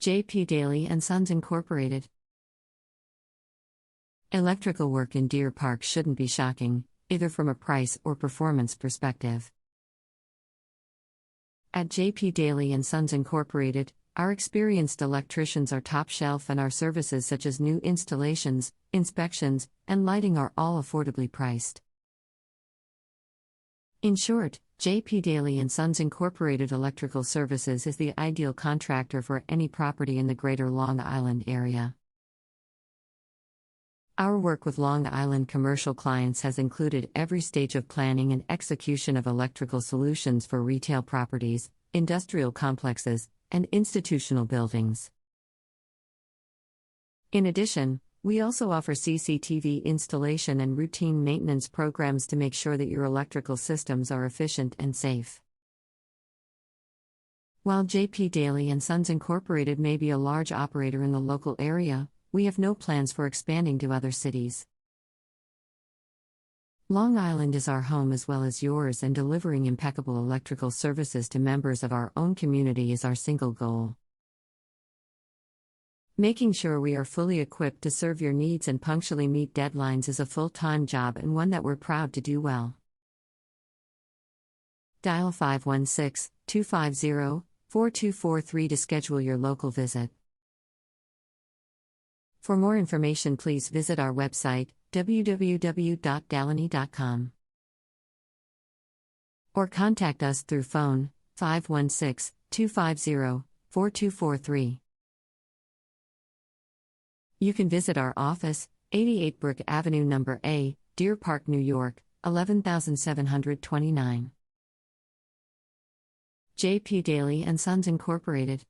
P Daly Sons Inc. Electrical work in Deer Park shouldn't be shocking, either from a price or performance perspective. At P Daly Sons Inc., our experienced electricians are top shelf, and our services such as new installations, inspections, and lighting are all affordably priced. In short, P Daly Sons Inc. Electrical Services is the ideal contractor for any property in the greater Long Island area. Our work with Long Island commercial clients has included every stage of planning and execution of electrical solutions for retail properties, industrial complexes, and institutional buildings. In addition, we also offer CCTV installation and routine maintenance programs to make sure that your electrical systems are efficient and safe. While P Daly Sons Inc. may be a large operator in the local area, we have no plans for expanding to other cities. Long Island is our home as well as yours, and delivering impeccable electrical services to members of our own community is our single goal. Making sure we are fully equipped to serve your needs and punctually meet deadlines is a full-time job, and one that we're proud to do well. Dial 516-250-4243 to schedule your local visit. For more information, please visit our website, www.dalany.com, or contact us through phone 516-250-4243. You can visit our office, 88 Brook Avenue No. A, Deer Park, New York, 11729. P Daly Sons Inc.